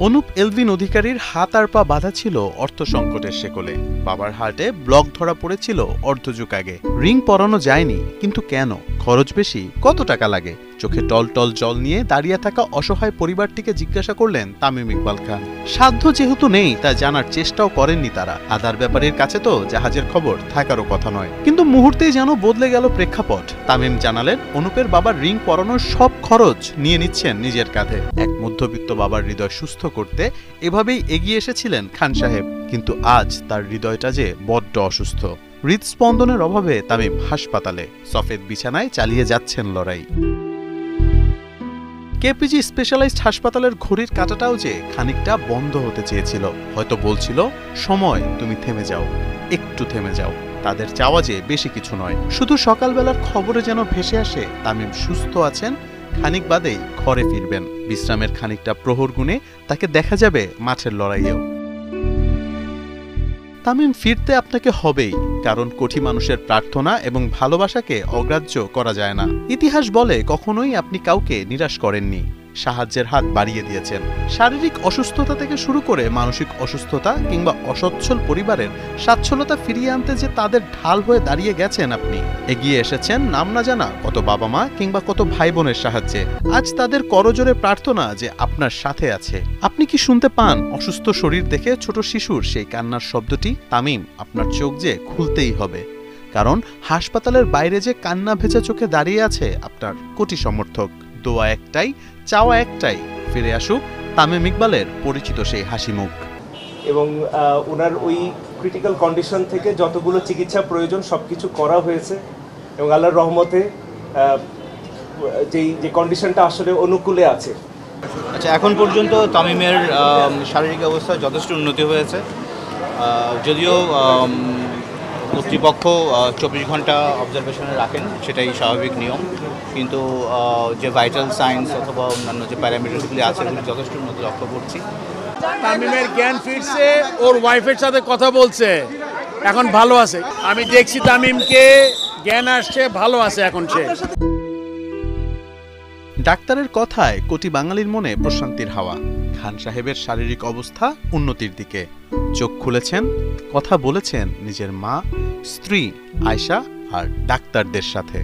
Anup Elvin অধিকারীর হাত আর পা বাঁধা ছিল অর্থ সংকটের শেকলে। বাবার হার্টে ব্লক ধরা পড়েছিল অর্ধযুগ আগে। রিং পরানো যায়নি, কিন্তু কেন? খরচ বেশি? কত টাকা লাগে? চোখে টল টল জল নিয়ে দাঁড়িয়ে থাকা অসহায় পরিবারটিকে জিজ্ঞাসা করলেন তামিম ইকবাল খান। সাধ্য যেহেতু নেই তা জানার চেষ্টাও করেননি তারা। আদার ব্যাপারীর কাছে তো জাহাজের খবর থাকারও কথা নয়। কিন্তু মুহূর্তেই যেন বদলে গেল প্রেক্ষাপট। তামিম জানালেন অনুপের বাবার রিং পরানোর সব খরচ নিয়ে নিচ্ছেন নিজের কাঁধে। এক মধ্যবিত্ত বাবার হৃদয় সুস্থ করতে এভাবেই এগিয়ে এসেছিলেন খান সাহেব। কিন্তু আজ তার হৃদয়টা যে বড্ড অসুস্থ। হৃদস্পন্দনের অভাবে তামিম হাসপাতালে। সফেদ বিছানায় চালিয়ে যাচ্ছেন লড়াই। কেপিজি স্পেশালাইজড হাসপাতালের ঘড়ির কাঁটাটাও যে খানিকটা বন্ধ হতে চেয়েছিল। হয়তো বলছিল, সময় তুমি থেমে যাও, একটু থেমে যাও। তাদের চাওয়া যে বেশি কিছু নয়, শুধু সকালবেলার খবরে যেন ভেসে আসে তামিম সুস্থ আছেন, খানিক বাদেই ঘরে ফিরবেন। বিশ্রামের খানিকটা প্রহর গুণে তাকে দেখা যাবে মাঠের লড়াইয়েও। তামিম, ফিরতে আপনাকে হবেই, কারণ কোটি মানুষের প্রার্থনা এবং ভালোবাসাকে অগ্রাহ্য করা যায় না। ইতিহাস বলে কখনোই আপনি কাউকে নিরাশ করেননি, সাহায্যের হাত বাড়িয়ে দিয়েছেন। শারীরিক অসুস্থতা থেকে শুরু করে মানসিক অসুস্থতা কিংবা অসচ্ছল পরিবারের স্বাচ্ছলতা ফিরিয়ে আনতে যে তাদের ঢাল হয়ে দাঁড়িয়ে গেছেন আপনি। এগিয়ে এসেছেন নাম না জানা কত বাবা মা কিংবা কত ভাই বোনের সাহায্যে। আজ তাদের করজোরে প্রার্থনা যে আপনার সাথে আছে। আপনি কি শুনতে পান অসুস্থ শরীর দেখে ছোট শিশুর সেই কান্নার শব্দটি? তামিম, আপনার চোখ যে খুলতেই হবে, কারণ হাসপাতালের বাইরে যে কান্না ভেজা চোখে দাঁড়িয়ে আছে আপনার কোটি সমর্থক। দোয়া একটাই, চাওয়া একটাই, ফিরে আসুক তামিম ইকবালের পরিচিত সেই হাসি মুখ। এবং ওনার ওই ক্রিটিক্যাল কন্ডিশন থেকে যতগুলো চিকিৎসা প্রয়োজন সবকিছু করা হয়েছে এবং আল্লাহর রহমতে যে কন্ডিশনটা আসলে অনুকূলে আছে। আচ্ছা, এখন পর্যন্ত তামিমের শারীরিক অবস্থা যথেষ্ট উন্নতি হয়েছে। যদিও কর্তৃপক্ষ 24 ঘন্টা অবজারভেশনে রাখেন, সেটাই স্বাভাবিক নিয়ম, কিন্তু যে ভাইটাল সাইন্স অথবা অন্যান্য যে প্যারামিটারগুলি আছে সেগুলি যথেষ্ট উন্নতি লক্ষ্য করছি। তামিমের জ্ঞান ফিরছে, ওর ওয়াইফের সাথে কথা বলছে, এখন ভালো আছে। আমি দেখছি তামিমকে, জ্ঞান আসছে, ভালো আছে এখন সে। ডাক্তারের কথায় কোটি বাঙালির মনে প্রশান্তির হাওয়া। খান সাহেবের শারীরিক অবস্থা উন্নতির দিকে। চোখ খুলেছেন, কথা বলেছেন নিজের মা, স্ত্রী আয়শা আর ডাক্তারদের সাথে।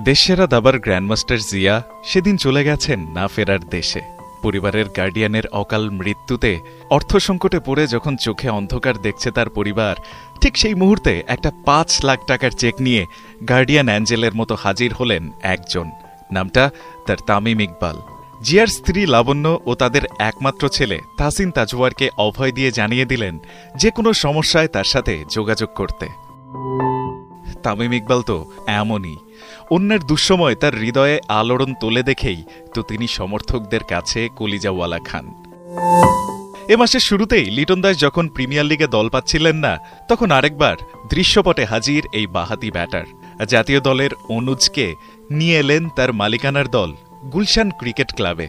দেশসেরা দাবার গ্র্যান্ডমাস্টার জিয়া সেদিন চলে গেছেন না ফেরার দেশে। পরিবারের গার্ডিয়ানের অকাল মৃত্যুতে অর্থ সংকটে পড়ে যখন চোখে অন্ধকার দেখছে তার পরিবার, ঠিক সেই মুহূর্তে একটা 5 লাখ টাকার চেক নিয়ে গার্ডিয়ান অ্যাঞ্জেলের মতো হাজির হলেন একজন। নামটা তার তামিম ইকবাল। জিয়ার স্ত্রী লাবণ্য ও তাদের একমাত্র ছেলে তাহসিন তাজওয়ারকে অভয় দিয়ে জানিয়ে দিলেন যে কোনো সমস্যায় তার সাথে যোগাযোগ করতে। তামিম ইকবাল তো এমনই, অন্যের দুঃসময় তার হৃদয়ে আলোড়ন তোলে দেখেই তো তিনি সমর্থকদের কাছে কলিজাওয়ালা খান। এ মাসের শুরুতেই লিটন দাস যখন প্রিমিয়ার লিগে দল পাচ্ছিলেন না, তখন আরেকবার দৃশ্যপটে হাজির এই বাহাতি ব্যাটার। জাতীয় দলের অনুজকে নিয়ে এলেন তার মালিকানার দল গুলশান ক্রিকেট ক্লাবে।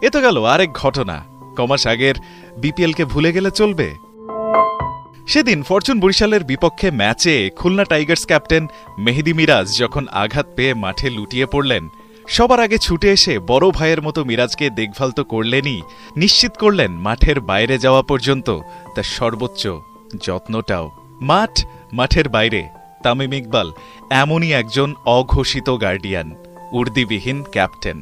এ তো গেল আরেক ঘটনা। কমাস আগের বিপিএলকে ভুলে গেলে চলবে? সেদিন ফরচুন বরিশালের বিপক্ষে ম্যাচে খুলনা টাইগার্স ক্যাপ্টেন মেহেদী মিরাজ যখন আঘাত পেয়ে মাঠে লুটিয়ে পড়লেন, সবার আগে ছুটে এসে বড় ভাইয়ের মতো মিরাজকে দেখভাল তো করলেনই, নিশ্চিত করলেন মাঠের বাইরে যাওয়া পর্যন্ত তার সর্বোচ্চ যত্নটাও। মাঠের বাইরে তামিম ইকবাল এমনই একজন অঘোষিত গার্ডিয়ান, উর্দিবিহীন ক্যাপ্টেন।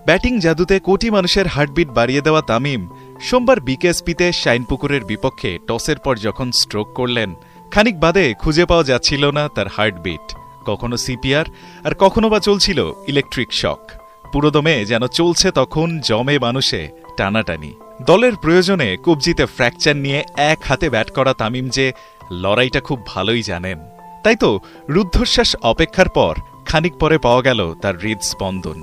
ব্যাটিং জাদুতে কোটি মানুষের হার্টবিট বাড়িয়ে দেওয়া তামিম সোমবার বিকেএসপিতে শাইনপুকুরের বিপক্ষে টসের পর যখন স্ট্রোক করলেন, খানিক বাদে খুঁজে পাওয়া যাচ্ছিল না তার হার্টবিট। কখনো সিপিআর আর কখনো বা চলছিল ইলেকট্রিক শক। পুরোদমে যেন চলছে তখন জমে মানুষে টানাটানি। দলের প্রয়োজনে কবজিতে ফ্র্যাকচার নিয়ে এক হাতে ব্যাট করা তামিম যে লড়াইটা খুব ভালোই জানেন। তাই তো রুদ্ধশ্বাস অপেক্ষার পর খানিক পরে পাওয়া গেল তার হৃদস্পন্দন।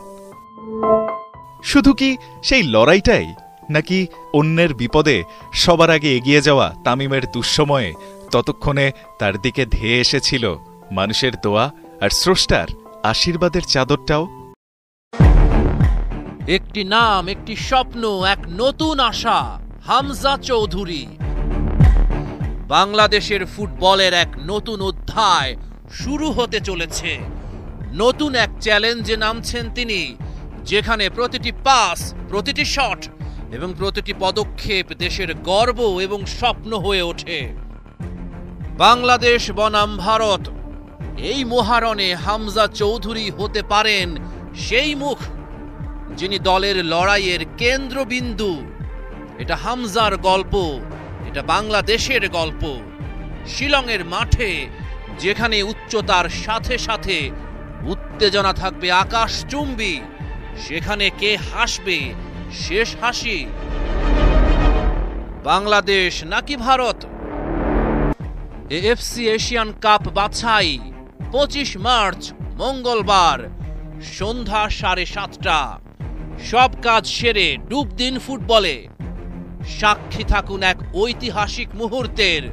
শুধু কি সেই লড়াইটাই, নাকি অন্যের বিপদে সবার আগে এগিয়ে যাওয়া তামিমের দুঃসময়ে ততক্ষণে তার দিকে ধেয়ে এসেছিল মানুষের দোয়া আর স্রষ্টার আশীর্বাদের চাদরটাও? একটি নাম, একটি স্বপ্ন, এক নতুন আশা। হামজা চৌধুরী। বাংলাদেশের ফুটবলের এক নতুন অধ্যায় শুরু হতে চলেছে। নতুন এক চ্যালেঞ্জে নামছেন তিনি, যেখানে প্রতিটি পাস, প্রতিটি শট এবং প্রতিটি পদক্ষেপ দেশের গর্ব এবং স্বপ্ন হয়ে ওঠে। বাংলাদেশ বনাম ভারত, এই মহারণে হামজা চৌধুরী হতে পারেন সেই মুখ যিনি দলের লড়াইয়ের কেন্দ্রবিন্দু। এটা হামজার গল্প, এটা বাংলাদেশের গল্প। শিলংয়ের মাঠে যেখানে উচ্চতার সাথে সাথে উত্তেজনা থাকবে আকাশচুম্বী, সেখানে কে হাসবে শেষ হাসি? বাংলাদেশ নাকি ভারত? এএফসি এশিয়ান কাপ বাছাই 25 মার্চ মঙ্গলবার সন্ধ্যা 7:30। সব কাজ সেরে ডুব দিন ফুটবলে, সাক্ষী থাকুন এক ঐতিহাসিক মুহূর্তের।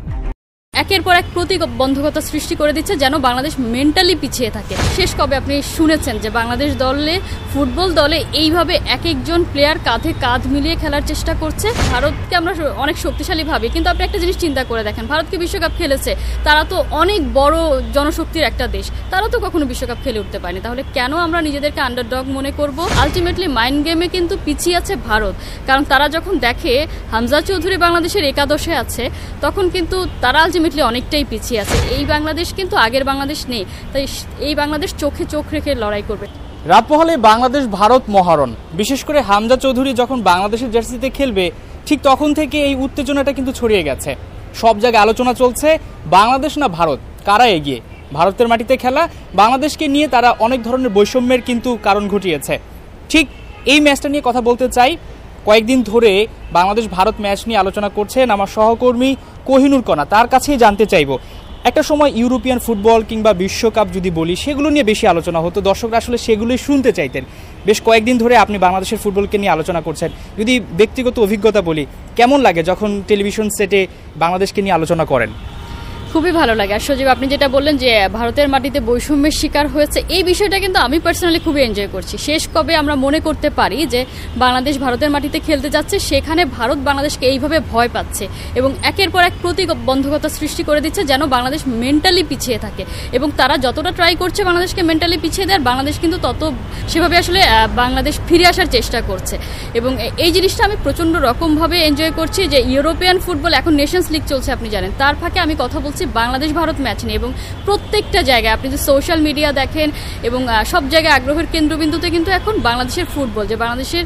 একের পর এক প্রতিবন্ধকতা সৃষ্টি করে দিচ্ছে, যেন বাংলাদেশ মেন্টালি পিছিয়ে থাকে। শেষ কবে আপনি শুনেছেন যে বাংলাদেশ দলে, ফুটবল দলে এইভাবে এক একজন প্লেয়ার কাঁধে কাঁধ মিলিয়ে খেলার চেষ্টা করছে? ভারতকে আমরা অনেক শক্তিশালী ভাবি, কিন্তু আপনি একটা জিনিস চিন্তা করে দেখেন, ভারতকে বিশ্বকাপ খেলেছে, তারা তো অনেক বড় জনশক্তির একটা দেশ, তারা তো কখনো বিশ্বকাপ খেলে উঠতে পারেনি। তাহলে কেন আমরা নিজেদেরকে আন্ডারডগ মনে করব? আলটিমেটলি মাইন্ড গেমে কিন্তু পিছিয়ে আছে ভারত, কারণ তারা যখন দেখে হামজা চৌধুরী বাংলাদেশের একাদশে আছে, তখন কিন্তু তারা অনেকটাই পিছিয়ে আছে। এই বাংলাদেশ কিন্তু আগের বাংলাদেশ নেই, তাই এই বাংলাদেশ চোখে চোখ রেখে লড়াই করবে। রাত পোহালে বাংলাদেশ ভারত মহারণ, বিশেষ করে হামজা চৌধুরী যখন বাংলাদেশের জার্সিতে খেলবে, ঠিক তখন থেকে এই উত্তেজনাটা কিন্তু ছড়িয়ে গেছে। সব জায়গায় আলোচনা চলছে বাংলাদেশ না ভারত, কারা এগিয়ে। ভারতের মাটিতে খেলা, বাংলাদেশকে নিয়ে তারা অনেক ধরনের বৈষম্যের কিন্তু কারণ ঘটিয়েছে। ঠিক এই ম্যাচটা নিয়ে কথা বলতে চাই। কয়েকদিন ধরে বাংলাদেশ ভারত ম্যাচ নিয়ে আলোচনা করছেন আমার সহকর্মী কোহিনুর কণা, তার কাছেই জানতে চাইব। একটা সময় ইউরোপিয়ান ফুটবল কিংবা বিশ্বকাপ যদি বলি, সেগুলো নিয়ে বেশি আলোচনা হতো, দর্শকরা আসলে সেগুলোই শুনতে চাইতেন। বেশ কয়েকদিন ধরে আপনি বাংলাদেশের ফুটবলকে নিয়ে আলোচনা করছেন। যদি ব্যক্তিগত অভিজ্ঞতা বলি, কেমন লাগে যখন টেলিভিশন সেটে বাংলাদেশকে নিয়ে আলোচনা করেন? খুবই ভালো লাগে। আর সজীব, আপনি যেটা বললেন যে ভারতের মাটিতে বৈষম্যের শিকার হয়েছে, এই বিষয়টা কিন্তু আমি পার্সোনালি খুবই এনজয় করছি। শেষ কবে আমরা মনে করতে পারি যে বাংলাদেশ ভারতের মাটিতে খেলতে যাচ্ছে, সেখানে ভারত বাংলাদেশকে এইভাবে ভয় পাচ্ছে এবং একের পর এক প্রতিবন্ধকতা সৃষ্টি করে দিচ্ছে, যেন বাংলাদেশ মেন্টালি পিছিয়ে থাকে। এবং তারা যতটা ট্রাই করছে বাংলাদেশকে মেন্টালি পিছিয়ে দেওয়ার, বাংলাদেশ কিন্তু তত সেভাবে আসলে বাংলাদেশ ফিরে আসার চেষ্টা করছে। এবং এই জিনিসটা আমি প্রচণ্ড রকমভাবে এনজয় করছি যে ইউরোপিয়ান ফুটবল, এখন নেশনস লিগ চলছে আপনি জানেন, তার ফাঁকে আমি কথা বলছি বাংলাদেশ ভারত ম্যাচ নেই। এবং প্রত্যেকটা জায়গায় আপনি যে সোশ্যাল মিডিয়া দেখেন এবং সব জায়গায় আগ্রহের কেন্দ্রবিন্দুতে কিন্তু এখন বাংলাদেশের ফুটবল, যে বাংলাদেশের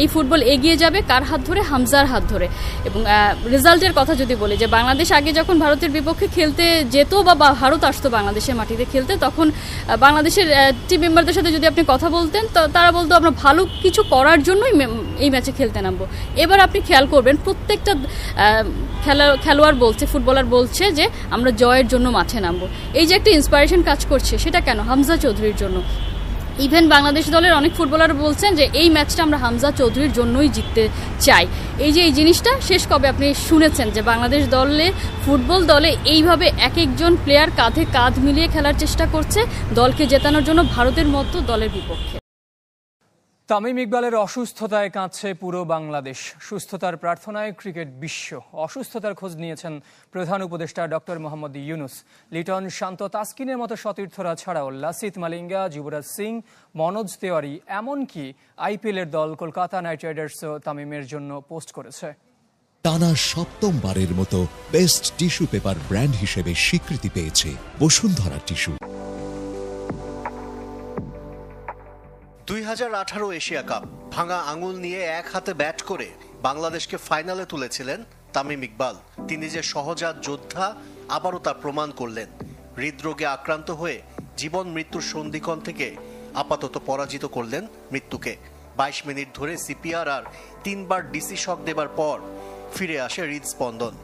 এই ফুটবল এগিয়ে যাবে কার হাত ধরে? হামজার হাত ধরে। এবং রেজাল্টের কথা যদি বলি, যে বাংলাদেশ আগে যখন ভারতের বিপক্ষে খেলতে যেত বা ভারত আসতো বাংলাদেশের মাটিতে খেলতে, তখন বাংলাদেশের টিম মেম্বারদের সাথে যদি আপনি কথা বলতেন, তো তারা বলতো আমরা ভালো কিছু করার জন্যই এই ম্যাচে খেলতে নামবো। এবার আপনি খেয়াল করবেন প্রত্যেকটা খেলোয়াড় বলছে, ফুটবলার বলছে যে আমরা জয়ের জন্য মাঠে নামবো। এই যে একটা ইন্সপিরেশন কাজ করছে, সেটা কেন? হামজা চৌধুরীর জন্য। ইভেন বাংলাদেশ দলের অনেক ফুটবলার বলছেন যে এই ম্যাচটা আমরা হামজা চৌধুরীর জন্যই জিততে চাই। এই যে এই জিনিসটা শেষ কবে আপনি শুনেছেন যে বাংলাদেশ দলে, ফুটবল দলে এইভাবে এক একজন প্লেয়ার কাঁধে কাঁধ মিলিয়ে খেলার চেষ্টা করছে দলকে জেতানোর জন্য ভারতের মতো দলের বিপক্ষে। তামিম ইকবালের অসুস্থতায় কাঁদছে পুরো বাংলাদেশ। সুস্থতার প্রার্থনায় ক্রিকেট বিশ্ব। অসুস্থতার খোঁজ নিয়েছেন প্রধান উপদেষ্টা ডক্টর মোহাম্মদ ইউনুস। লিটন, শান্ত, তাসকিনের মতো সতীর্থরা ছাড়াও লাসিথ মালিঙ্গা, যুবরাজ সিং, মনোজ তেওয়ারি, এমনকি আইপিএলের দল কলকাতা নাইট রাইডার্সও তামিমের জন্য পোস্ট করেছে। টানা সপ্তমবারের মতো বেস্ট টিস্যু পেপার ব্র্যান্ড হিসেবে স্বীকৃতি পেয়েছে বসুন্ধরা টিস্যু। 2018 এশিয়া কাপ ভাঙা আঙুল নিয়ে এক হাতে ব্যাট করে বাংলাদেশকে ফাইনালে তুলেছিলেন তামিম ইকবাল। তিনি যে সহজাত যোদ্ধা আবারও তা প্রমাণ করলেন। হৃদরোগে আক্রান্ত হয়ে জীবন মৃত্যুর সন্ধিক্ষণ থেকে আপাতত পরাজিত করলেন মৃত্যুকে। 22 মিনিট ধরে সিপিআর আর 3 বার ডিসি শক দেবার পর ফিরে আসে হৃদস্পন্দন।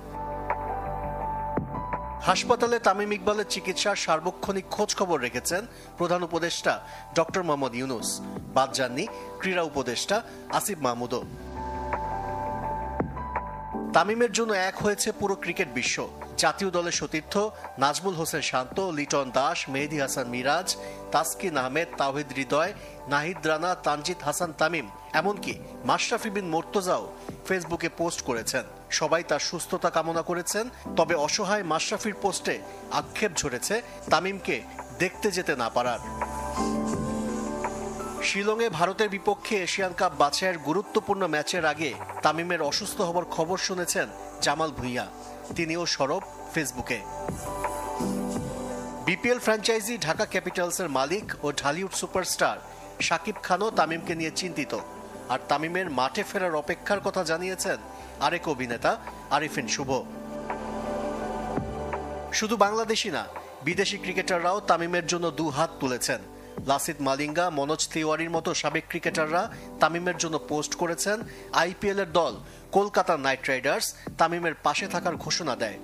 হাসপাতালে তামিম ইকবালের চিকিৎসার সার্বক্ষণিক খোঁজ খবর রেখেছেন প্রধান উপদেষ্টা ডক্টর মোহাম্মদ ইউনুস। বাদ যাননি ক্রীড়া উপদেষ্টা আসিফ মাহমুদও। তামিমের জন্য এক হয়েছে পুরো ক্রিকেট বিশ্ব। জাতীয় দলের সতীর্থ নাজমুল হোসেন শান্ত, লিটন দাস, মেহেদী হাসান মিরাজ, তাসকিন আহমেদ, তাওহিদ হৃদয়, নাহিদ রানা, তানজিদ হাসান তামিম, এমনকি মাশরাফি বিন মুর্তজাও ফেসবুকে পোস্ট করেছেন। সবাই তার সুস্থতা কামনা করেছেন। তবে অসহায় মাশরাফির পোস্টে আক্ষেপ ঝরেছে তামিমকে দেখতে যেতে না পারার। শিলংয়ে ভারতের বিপক্ষে এশিয়ান কাপ বাছাইয়ের গুরুত্বপূর্ণ ম্যাচের আগে তামিমের অসুস্থ হবার খবর শুনেছেন জামাল ভুঁইয়া। তিনিও সরব ফেসবুকে। বিপিএল ফ্র্যাঞ্চাইজি ঢাকা ক্যাপিটালসের মালিক ও ঢালিউড সুপারস্টার শাকিব খানও তামিমকে নিয়ে চিন্তিত। আর তামিমের মাঠে ফেরার অপেক্ষার কথা জানিয়েছেন আরেক অভিনেতা আরিফিন শুভ। শুধু বাংলাদেশি না, বিদেশি ক্রিকেটাররাও তামিমের জন্য দুহাত তুলেছেন। লাসিথ মালিঙ্গা, মনোজ তিওয়ারির মতো সাবেক ক্রিকেটাররা তামিমের জন্য পোস্ট করেছেন। আইপিএল এর দল কলকাতা নাইট রাইডার্স তামিমের পাশে থাকার ঘোষণা দেয়।